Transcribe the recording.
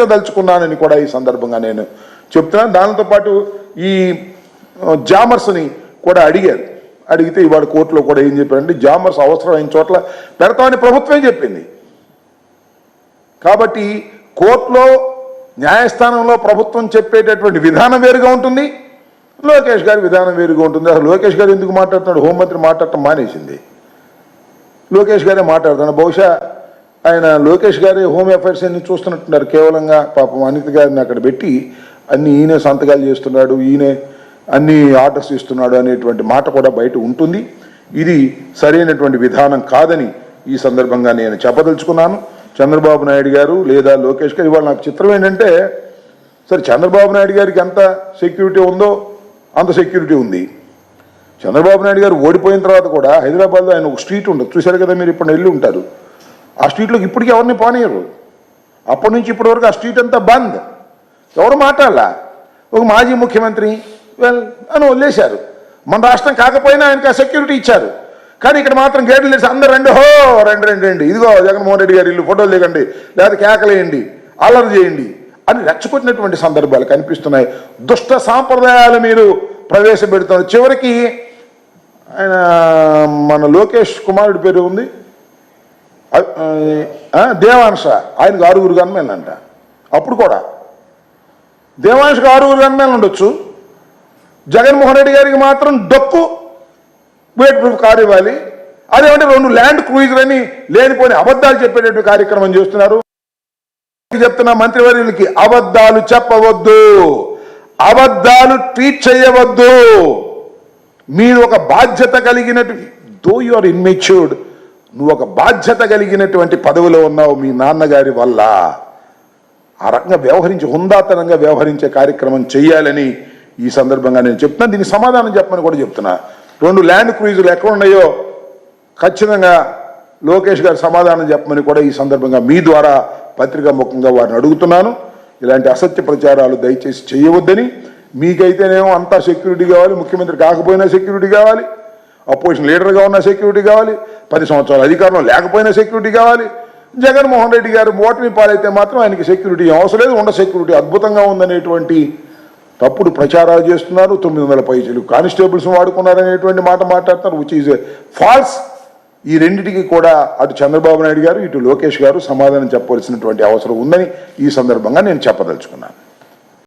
దలుచుకున్నానని కూడా ఈ సందర్భంగా నేను చెప్తున్నాను. దానితో పాటు ఈ జామర్స్ని కూడా అడిగితే ఇవాళ కోర్టులో కూడా ఏం చెప్పారంటే జామర్స్ అవసరమైన చోట్ల పెడతామని ప్రభుత్వమే చెప్పింది. కాబట్టి కోర్టులో న్యాయస్థానంలో ప్రభుత్వం చెప్పేటటువంటి విధానం వేరుగా ఉంటుంది, లోకేష్ గారి విధానం వేరుగా ఉంటుంది. అసలు లోకేష్ గారు ఎందుకు మాట్లాడుతున్నాడు? హోంమంత్రి మాట్లాడటం మానేసింది, లోకేష్ గారే మాట్లాడుతున్నాడు. బహుశా ఆయన లోకేష్ గారి హోమ్ అఫైర్స్ అన్ని చూస్తున్నట్టున్నారు. కేవలంగా పాపం అనిత గారిని అక్కడ పెట్టి అన్ని ఈయనే సంతకాలు చేస్తున్నాడు, ఈయనే అన్ని ఆర్డర్స్ ఇస్తున్నాడు అనేటువంటి మాట కూడా బయట ఉంటుంది. ఇది సరైనటువంటి విధానం కాదని ఈ సందర్భంగా నేను చెప్పదలుచుకున్నాను. చంద్రబాబు నాయుడు గారు లేదా లోకేష్ గారు, ఇవాళ నాకు చిత్రం ఏంటంటే, సరే చంద్రబాబు నాయుడు గారికి ఎంత సెక్యూరిటీ ఉందో అంత సెక్యూరిటీ ఉంది. చంద్రబాబు నాయుడు గారు ఓడిపోయిన తర్వాత కూడా హైదరాబాద్లో ఆయన ఒక స్ట్రీట్ ఉండదు, చూశారు కదా మీరు, ఇప్పుడు వెళ్ళి ఉంటారు. ఆ స్ట్రీట్లోకి ఇప్పటికీ ఎవరిని పోనీయరు. అప్పటి నుంచి ఇప్పటి వరకు ఆ స్ట్రీట్ అంతా బంద్, ఎవరు మాట్లాడాల. ఒక మాజీ ముఖ్యమంత్రి అని వదిలేశారు. మన రాష్ట్రం కాకపోయినా ఆయనకి ఆ సెక్యూరిటీ ఇచ్చారు. కానీ ఇక్కడ మాత్రం గేట్లు తెరిచి అందరు రండి, హో రండి, ఇదిగో జగన్మోహన్ రెడ్డి గారి ఇల్లు, ఫోటోలు దిగండి, లేదా కేకలేయండి, అల్లరి చేయండి అని రెచ్చగొట్టినటువంటి సందర్భాలు కనిపిస్తున్నాయి. దుష్ట సాంప్రదాయాలు మీరు ప్రవేశపెడుతున్నారు. చివరికి ఆయన మన లోకేష్ కుమారుడి పేరు ఉంది దేవాంశ, ఆయనకు 6 గన్మెన్లంట. అప్పుడు కూడా దేవాంశకు 6 గన్మెన్లు ఉండొచ్చు, జగన్మోహన్ రెడ్డి గారికి మాత్రం డొక్కు బుల్లెట్ ప్రూఫ్ కారు ఇవ్వాలి. అదేమంటే 2 ల్యాండ్ క్రూయిజర్లని లేనిపోని అబద్ధాలు చెప్పేటటువంటి కార్యక్రమం చేస్తున్నారు. చెప్తున్న మంత్రివర్యులకి అబద్ధాలు చెప్పవద్దు, అబద్ధాలు ట్వీట్ చేయవద్దు. మీరు ఒక బాధ్యత కలిగినటువంటి, దో యు ఆర్ ఇన్మెచ్యూర్డ్, నువ్వు ఒక బాధ్యత కలిగినటువంటి పదవిలో ఉన్నావు మీ నాన్నగారి వల్ల. ఆ రకంగా వ్యవహరించి హుందాతనంగా వ్యవహరించే కార్యక్రమం చేయాలని ఈ సందర్భంగా నేను చెప్తున్నాను. దీనికి సమాధానం చెప్పమని కూడా చెప్తున్నా. 2 ల్యాండ్ క్రూయిజర్లు ఎక్కడ ఉన్నాయో ఖచ్చితంగా లోకేష్ గారు సమాధానం చెప్పమని కూడా ఈ సందర్భంగా మీ ద్వారా పత్రికా ముఖంగా వారిని అడుగుతున్నాను. ఇలాంటి అసత్య ప్రచారాలు దయచేసి చేయవద్దని. మీకైతేనేమో అంతా సెక్యూరిటీ కావాలి, ముఖ్యమంత్రి కాకపోయినా సెక్యూరిటీ కావాలి, అపోజిషన్ లీడర్గా ఉన్న సెక్యూరిటీ కావాలి, 10 సంవత్సరాల అధికారంలో లేకపోయినా సెక్యూరిటీ కావాలి. జగన్మోహన్ రెడ్డి గారు ఓటమి పాలైతే మాత్రం ఆయనకి సెక్యూరిటీ అవసరం లేదు, ఉన్న సెక్యూరిటీ అద్భుతంగా ఉందనేటువంటి తప్పుడు ప్రచారాలు చేస్తున్నారు. 900 పైసలు కానిస్టేబుల్స్ వాడుకున్నారనేటువంటి మాట మాట్లాడుతున్నారు, విచ్ ఈజ్ ఫాల్స్. ఈ రెండింటికి కూడా అటు చంద్రబాబు నాయుడు గారు ఇటు లోకేష్ గారు సమాధానం చెప్పవలసినటువంటి అవసరం ఉందని ఈ సందర్భంగా నేను చెప్పదలుచుకున్నాను.